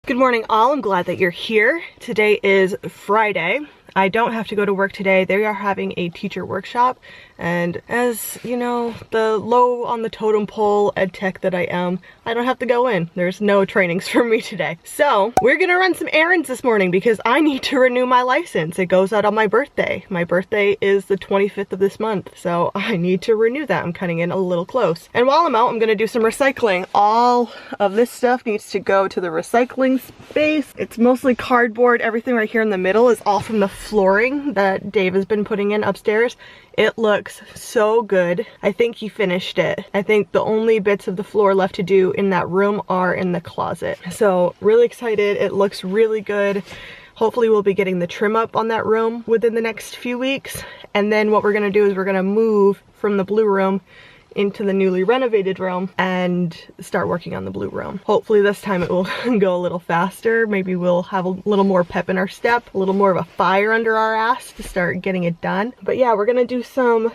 Good morning all, I'm glad that you're here. Today is Friday. I don't have to go to work today. They are having a teacher workshop, and as you know, the low on the totem pole ed tech that I am, I don't have to go in. There's no trainings for me today. So we're gonna run some errands this morning because I need to renew my license. It goes out on my birthday. My birthday is the 25th of this month, so I need to renew that. I'm cutting in a little close. And while I'm out, I'm gonna do some recycling. All of this stuff needs to go to the recycling space. It's mostly cardboard. Everything right here in the middle is all from the flooring that Dave has been putting in upstairs. It looks so good. I think he finished it. I think the only bits of the floor left to do in that room are in the closet. So really excited. It looks really good. Hopefully we'll be getting the trim up on that room within the next few weeks. And then what we're gonna do is we're gonna move from the blue room into the newly renovated room and start working on the blue room. Hopefully this time it will go a little faster. Maybe we'll have a little more pep in our step, a little more of a fire under our ass to start getting it done. But yeah, we're gonna do some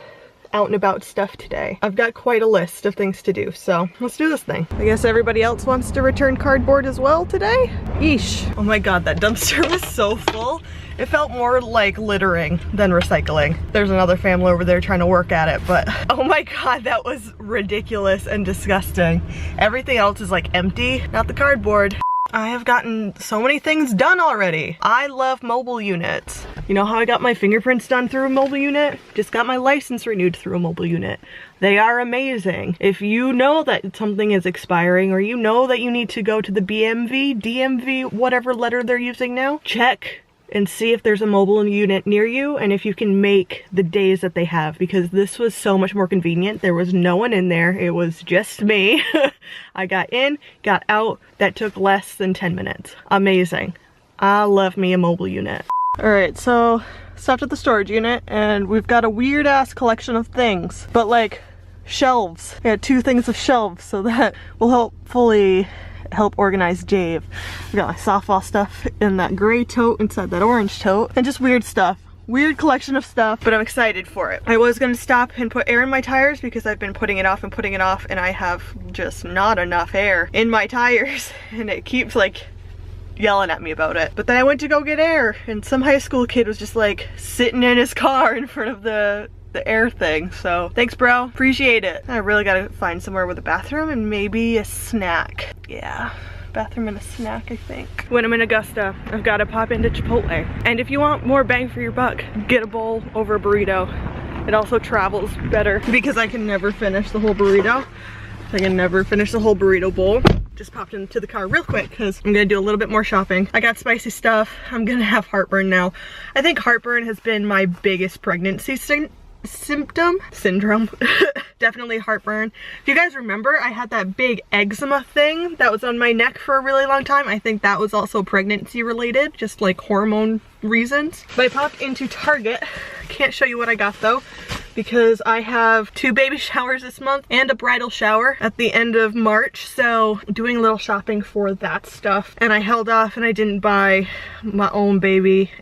out and about stuff today. I've got quite a list of things to do, so let's do this thing. I guess everybody else wants to return cardboard as well today? Yeesh. Oh my god, that dumpster was so full. It felt more like littering than recycling. There's another family over there trying to work at it, but oh my god, that was ridiculous and disgusting. Everything else is like empty, not the cardboard. I have gotten so many things done already. I love mobile units. You know how I got my fingerprints done through a mobile unit? Just got my license renewed through a mobile unit. They are amazing. If you know that something is expiring, or you know that you need to go to the BMV, DMV, whatever letter they're using now, check and see if there's a mobile unit near you and if you can make the days that they have, because this was so much more convenient. There was no one in there. It was just me. I got in, got out. That took less than 10 minutes. Amazing. I love me a mobile unit. All right, so stopped at the storage unit and we've got a weird ass collection of things, but like shelves. We had 2 things of shelves, so that will hopefully help organize Dave. I got my softball stuff in that gray tote inside that orange tote, and just weird stuff. Weird collection of stuff, but I'm excited for it. I was gonna stop and put air in my tires because I've been putting it off and I have just not enough air in my tires and it keeps like yelling at me about it. But then I went to go get air and some high school kid was just like sitting in his car in front of the air thing. So thanks bro, appreciate it. I really gotta find somewhere with a bathroom and maybe a snack. Yeah, bathroom and a snack, I think. When I'm in Augusta, I've gotta pop into Chipotle. And if you want more bang for your buck, get a bowl over a burrito. It also travels better because I can never finish the whole burrito. I can never finish the whole burrito bowl. Just popped into the car real quick because I'm gonna do a little bit more shopping. I got spicy stuff. I'm gonna have heartburn now. I think heartburn has been my biggest pregnancy syndrome. Definitely heartburn. If you guys remember, I had that big eczema thing that was on my neck for a really long time. I think that was also pregnancy related, just like hormone reasons. But I popped into Target. Can't show you what I got though, because I have 2 baby showers this month and a bridal shower at the end of March, so doing a little shopping for that stuff. And I held off and I didn't buy my own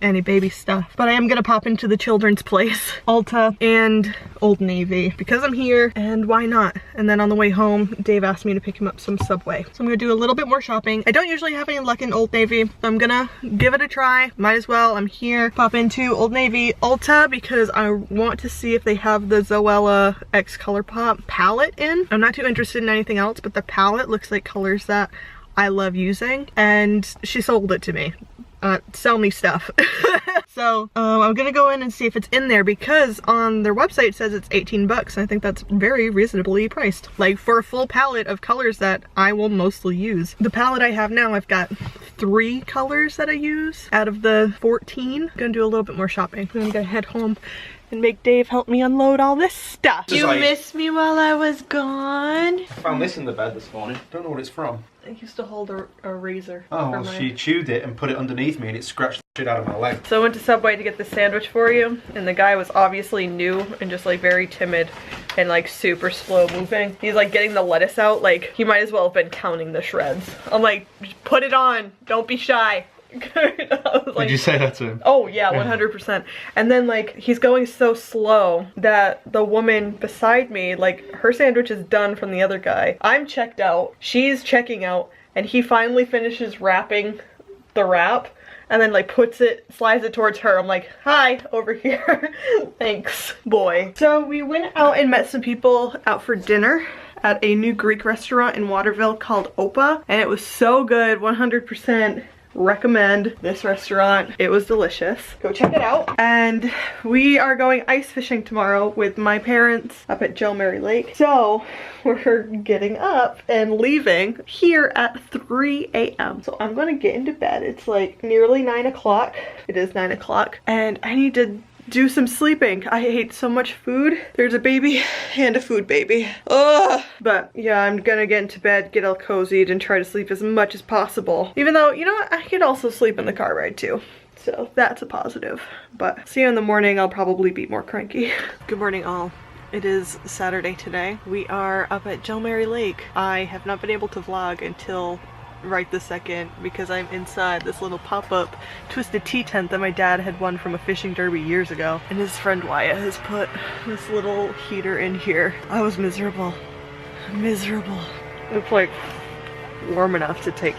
any baby stuff. But I am gonna pop into the children's place, Ulta and Old Navy, because I'm here and why not? And then on the way home, Dave asked me to pick him up some Subway. So I'm gonna do a little bit more shopping. I don't usually have any luck in Old Navy, so I'm gonna give it a try. Might as well, I'm here. Pop into Old Navy, Ulta, because I want to see if they have the Zoella X ColourPop palette in. I'm not too interested in anything else, but the palette looks like colors that I love using, and she sold it to me. Sell me stuff. So I'm gonna go in and see if it's in there, because on their website it says it's 18 bucks, and I think that's very reasonably priced, like for a full palette of colors that I will mostly use. The palette I have now, I've got 3 colors that I use out of the 14. I'm gonna do a little bit more shopping. I'm gonna head home and make Dave help me unload all this stuff. You missed me while I was gone? I found this in the bed this morning. Don't know what it's from. I used to hold a razor. Oh, well, she chewed it and put it underneath me and it scratched the shit out of my leg. So I went to Subway to get the sandwich for you, and the guy was obviously new and just like very timid and like super slow moving. He's like getting the lettuce out, like he might as well have been counting the shreds. I'm like, just put it on, don't be shy. Like, did you say that to him? Oh yeah, 100%. And then like he's going so slow that the woman beside me, like her sandwich is done from the other guy. I'm checked out, she's checking out, and he finally finishes wrapping the wrap and then like slides it towards her. I'm like, hi, over here. Thanks, boy. So we went out and met some people out for dinner at a new Greek restaurant in Waterville called Opa, and it was so good. 100% recommend this restaurant. It was delicious. Go check it out. And we are going ice fishing tomorrow with my parents up at Joe Mary Lake. So we're getting up and leaving here at 3 a.m. So I'm gonna get into bed. It's like nearly 9 o'clock. It is 9 o'clock, and I need to do some sleeping. I ate so much food. There's a baby and a food baby. Ugh. But yeah, I'm gonna get into bed, get all cozied, and try to sleep as much as possible. Even though, you know what, I could also sleep in the car ride too. So that's a positive. But see you in the morning, I'll probably be more cranky. Good morning all. It is Saturday today. We are up at Joe Mary Lake. I have not been able to vlog until right this second because I'm inside this little pop-up Twisted Tea tent that my dad had won from a fishing derby years ago, and his friend Wyatt has put this little heater in here. I was miserable. It's like warm enough to take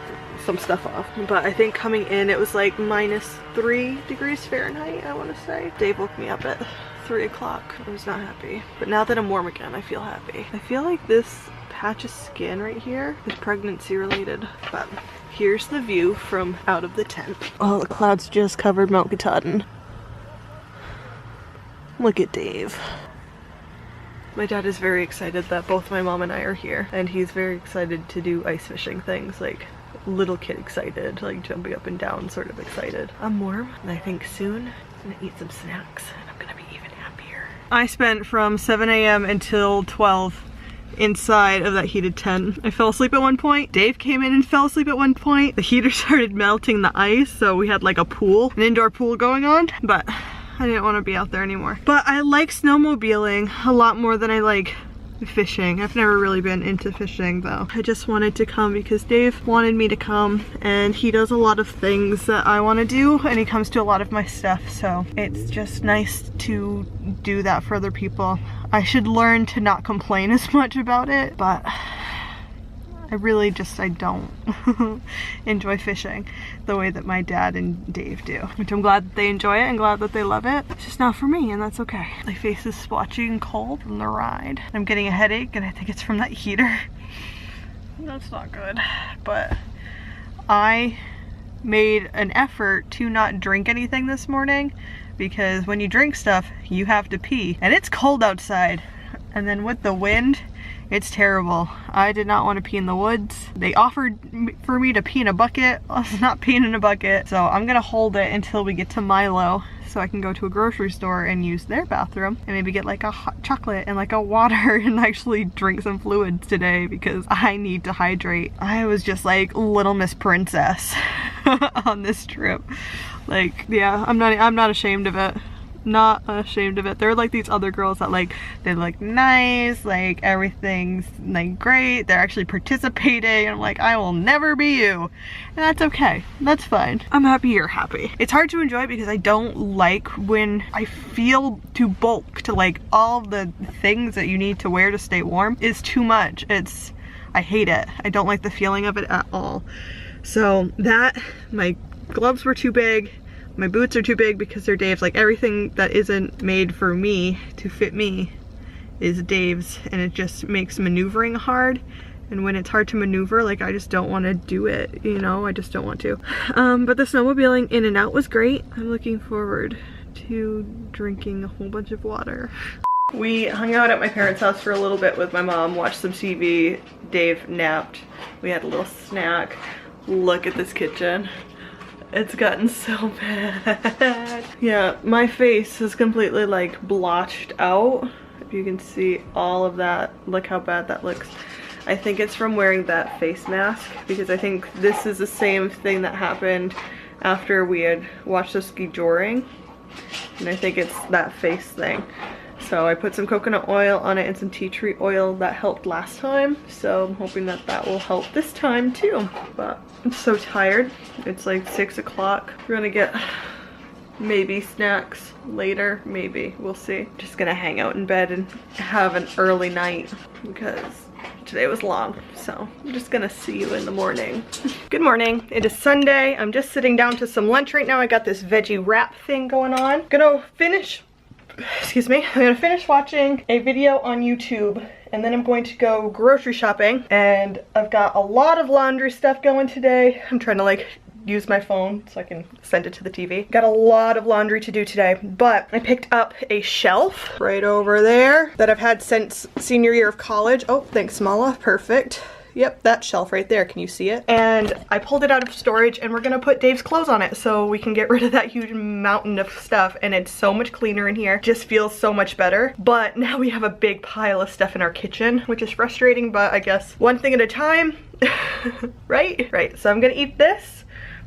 some stuff off, but I think coming in it was like -3 degrees Fahrenheit, I want to say. Dave woke me up at 3 o'clock. I was not happy, but now that I'm warm again, I feel happy. I feel like this patch of skin right here is pregnancy related, but here's the view from out of the tent. Oh, the clouds just covered Mount Katahdin. Look at Dave. My dad is very excited that both my mom and I are here, and he's very excited to do ice fishing things, like little kid excited, like jumping up and down sort of excited. I'm warm, and I think soon I'm gonna eat some snacks and I'm gonna be even happier. I spent from 7 a.m. until 12 inside of that heated tent. I fell asleep at one point. Dave came in and fell asleep at one point. The heater started melting the ice, so we had like a pool, an indoor pool going on, but I didn't want to be out there anymore. But I like snowmobiling a lot more than I like fishing. I've never really been into fishing though. I just wanted to come because Dave wanted me to come, and he does a lot of things that I want to do, and he comes to a lot of my stuff, so it's just nice to do that for other people. I should learn to not complain as much about it, but I really just, I don't enjoy fishing the way that my dad and Dave do. Which I'm glad that they enjoy it and glad that they love it. It's just not for me, and that's okay. My face is splotchy and cold from the ride. I'm getting a headache, and I think it's from that heater. That's not good. But I made an effort to not drink anything this morning, because when you drink stuff, you have to pee. And it's cold outside. And then with the wind, it's terrible. I did not want to pee in the woods. They offered for me to pee in a bucket. I was not peeing in a bucket. So I'm gonna hold it until we get to Milo, so I can go to a grocery store and use their bathroom and maybe get like a hot chocolate and like a water and actually drink some fluids today, because I need to hydrate. I was just like Little Miss Princess on this trip. Like, yeah, I'm not ashamed of it. Not ashamed of it. There are like these other girls that like, they look nice, like everything's like great, they're actually participating, and I'm like, I will never be you. And that's okay, that's fine. I'm happy you're happy. It's hard to enjoy because I don't like when I feel too bulk to like all the things that you need to wear to stay warm is too much. I hate it. I don't like the feeling of it at all. So that, my gloves were too big. My boots are too big because they're Dave's. Like everything that isn't made for me to fit me is Dave's, and it just makes maneuvering hard. And when it's hard to maneuver, like I just don't want to do it, you know, I just don't want to. But the snowmobiling in and out was great. I'm looking forward to drinking a whole bunch of water. We hung out at my parents' house for a little bit with my mom, watched some TV, Dave napped, we had a little snack. Look at this kitchen. It's gotten so bad. Yeah, my face is completely like blotched out. If you can see all of that, look how bad that looks. I think it's from wearing that face mask, because I think this is the same thing that happened after we had watched the ski joring. And I think it's that face thing. So I put some coconut oil on it and some tea tree oil that helped last time. So I'm hoping that that will help this time too. But I'm so tired. It's like 6 o'clock. We're gonna get maybe snacks later, maybe, we'll see. Just gonna hang out in bed and have an early night because Today was long, so I'm just gonna see you in the morning. Good morning. It is Sunday. I'm just sitting down to some lunch right now. I got this veggie wrap thing going on. Gonna finish, excuse me, I'm gonna finish watching a video on YouTube, and then I'm going to go grocery shopping. And I've got a lot of laundry stuff going today. I'm trying to like use my phone so I can send it to the TV. Got a lot of laundry to do today, but I picked up a shelf right over there that I've had since senior year of college. Oh, thanks, Mala. Perfect. Yep, that shelf right there. Can you see it? And I pulled it out of storage, and we're gonna put Dave's clothes on it so we can get rid of that huge mountain of stuff. And it's so much cleaner in here. Just feels so much better. But now we have a big pile of stuff in our kitchen, which is frustrating, but I guess one thing at a time. Right? So I'm gonna eat this.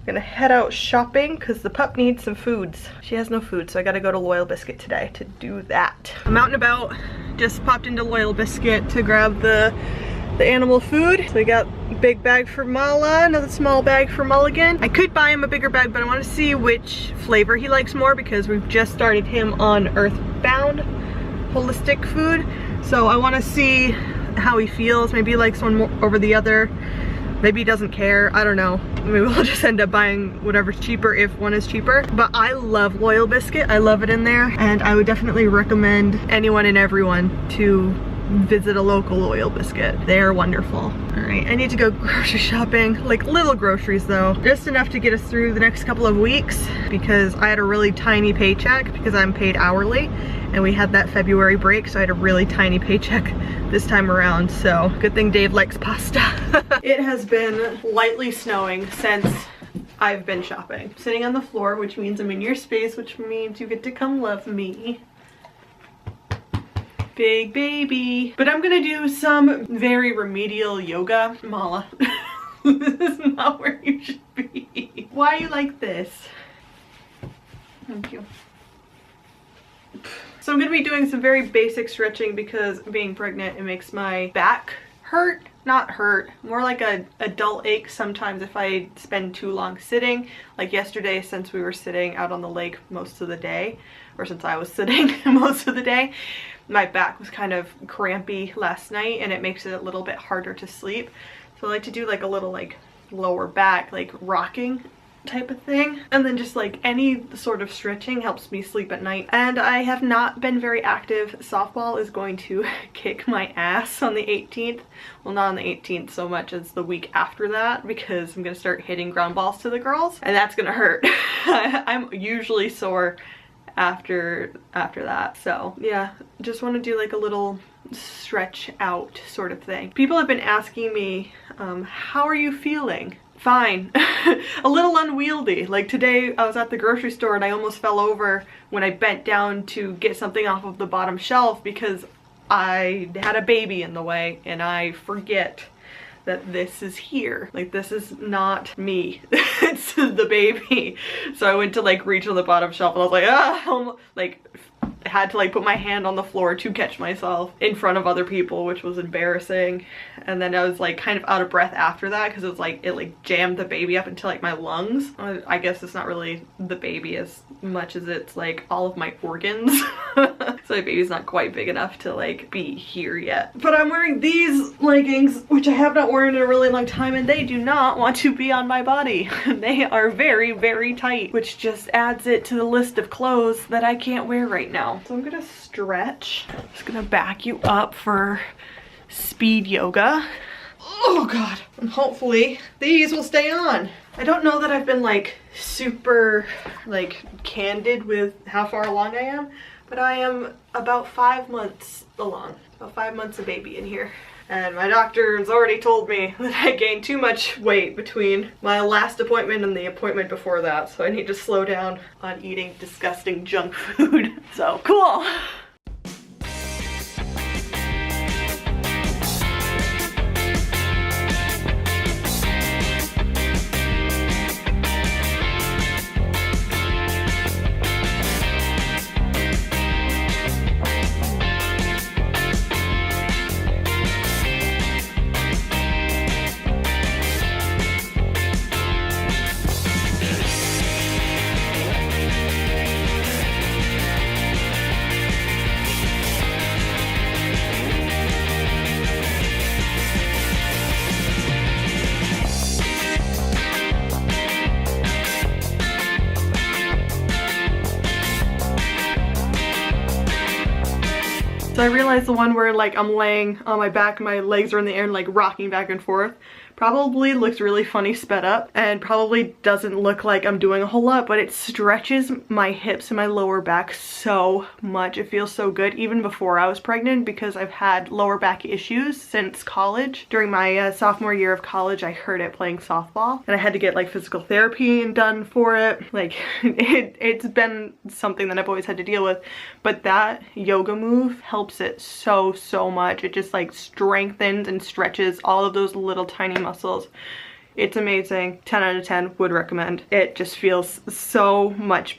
Gonna head out shopping because the pup needs some foods. She has no food, so I gotta go to Loyal Biscuit today to do that. I'm out and about. Just popped into Loyal Biscuit to grab the animal food. So we got a big bag for Mala, another small bag for Mulligan. I could buy him a bigger bag, but I want to see which flavor he likes more because we've just started him on Earthbound holistic food. So I want to see how he feels. Maybe he likes one more over the other. Maybe he doesn't care, I don't know. Maybe we'll just end up buying whatever's cheaper if one is cheaper. But I love Loyal Biscuit, I love it in there. And I would definitely recommend anyone and everyone to visit a local Loyal Biscuit. They are wonderful. All right, I need to go grocery shopping, like little groceries though. Just enough to get us through the next couple of weeks because I had a really tiny paycheck because I'm paid hourly. And we had that February break, so I had a really tiny paycheck this time around, so good thing Dave likes pasta. It has been lightly snowing since I've been shopping. I'm sitting on the floor, which means I'm in your space, which means you get to come love me. Big baby. But I'm gonna do some very remedial yoga. Mala, this is not where you should be. Why are you like this? Thank you. So I'm gonna be doing some very basic stretching because being pregnant, it makes my back hurt. Not hurt, more like a dull ache sometimes if I spend too long sitting. Like yesterday, since we were sitting out on the lake most of the day, or since I was sitting most of the day, my back was kind of crampy last night and it makes it a little bit harder to sleep. So I like to do like a little like lower back, like rocking type of thing, and then just like any sort of stretching helps me sleep at night. And I have not been very active. Softball is going to kick my ass on the 18th. Well, not on the 18th so much as the week after that, because I'm gonna start hitting ground balls to the girls, and that's gonna hurt. I'm usually sore after that, so yeah, just want to do like a little stretch out sort of thing. People have been asking me, how are you feeling? Fine. A little unwieldy. Like today I was at the grocery store and I almost fell over when I bent down to get something off of the bottom shelf because I had a baby in the way and I forget that this is here. Like this is not me. It's the baby. So I went to like reach on the bottom shelf and I was like, ah, like had to like put my hand on the floor to catch myself in front of other people, which was embarrassing. And then I was like kind of out of breath after that because it was like it like jammed the baby up into like my lungs. I guess it's not really the baby as much as it's like all of my organs. So my baby's not quite big enough to like be here yet. But I'm wearing these leggings, which I have not worn in a really long time, and they do not want to be on my body. They are very, very tight, which just adds it to the list of clothes that I can't wear right now. So I'm gonna stretch. I'm just gonna back you up for speed yoga. Oh god. And hopefully these will stay on. I don't know that I've been like super like candid with how far along I am, but I am about 5 months along. About 5 months of baby in here. And my doctor has already told me that I gained too much weight between my last appointment and the appointment before that, so I need to slow down on eating disgusting junk food. So cool. So I realized the one where like I'm laying on my back, my legs are in the air and like rocking back and forth probably looks really funny sped up and probably doesn't look like I'm doing a whole lot, but it stretches my hips and my lower back so much. It feels so good even before I was pregnant because I've had lower back issues since college. During my sophomore year of college, I hurt it playing softball and I had to get like physical therapy done for it. Like it's been something that I've always had to deal with, but that yoga move helps it so much. It just like strengthens and stretches all of those little tiny muscles. It's amazing. 10 out of 10 would recommend. It just feels so much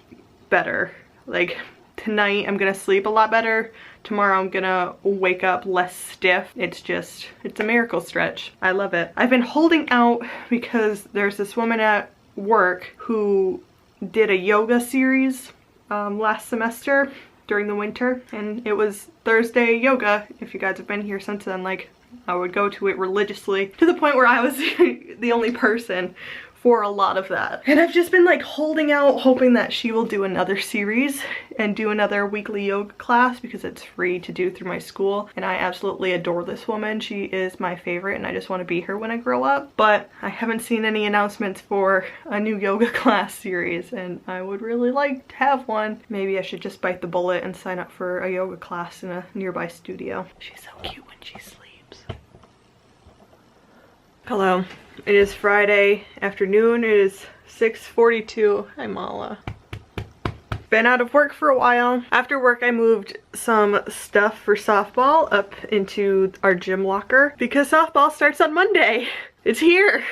better. Like tonight I'm gonna sleep a lot better. Tomorrow I'm gonna wake up less stiff. It's a miracle stretch. I love it. I've been holding out because there's this woman at work who did a yoga series last semester during the winter, and it was Thursday yoga. If you guys have been here since then, like I would go to it religiously to the point where I was the only person for a lot of that. And I've just been like holding out, hoping that she will do another series and do another weekly yoga class because it's free to do through my school. And I absolutely adore this woman. She is my favorite and I just want to be her when I grow up. But I haven't seen any announcements for a new yoga class series and I would really like to have one. Maybe I should just bite the bullet and sign up for a yoga class in a nearby studio. She's so cute when she sleeps. Hello, it is Friday afternoon. It is 6:42. Hi Mala. Been out of work for a while. After work I moved some stuff for softball up into our gym locker because softball starts on Monday. It's here.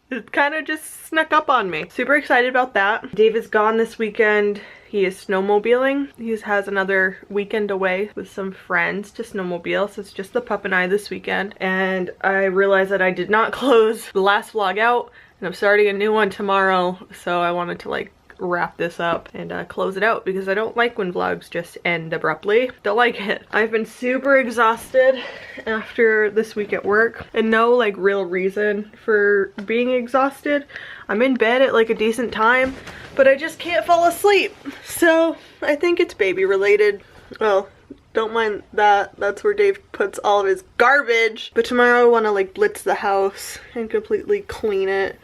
It kind of just snuck up on me. Super excited about that. Dave is gone this weekend. He is snowmobiling. He has another weekend away with some friends to snowmobile, so it's just the pup and I this weekend. And I realized that I did not close the last vlog out, and I'm starting a new one tomorrow, so I wanted to like wrap this up and close it out because I don't like when vlogs just end abruptly. Don't like it. I've been super exhausted after this week at work and no like real reason for being exhausted. I'm in bed at like a decent time, but I just can't fall asleep. So I think it's baby related. Well, don't mind that. That's where Dave puts all of his garbage. But tomorrow I want to like blitz the house and completely clean it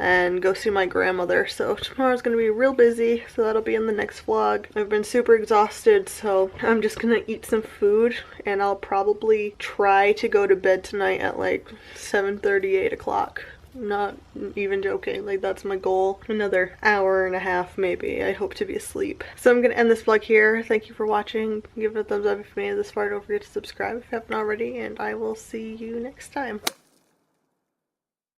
and go see my grandmother. So tomorrow's gonna be real busy, so that'll be in the next vlog. I've been super exhausted, so I'm just gonna eat some food and I'll probably try to go to bed tonight at like 7:30, 8 o'clock. Not even joking, like that's my goal. Another hour and a half maybe, I hope to be asleep. So I'm gonna end this vlog here. Thank you for watching. Give it a thumbs up if you made it this far. Don't forget to subscribe if you haven't already, and I will see you next time.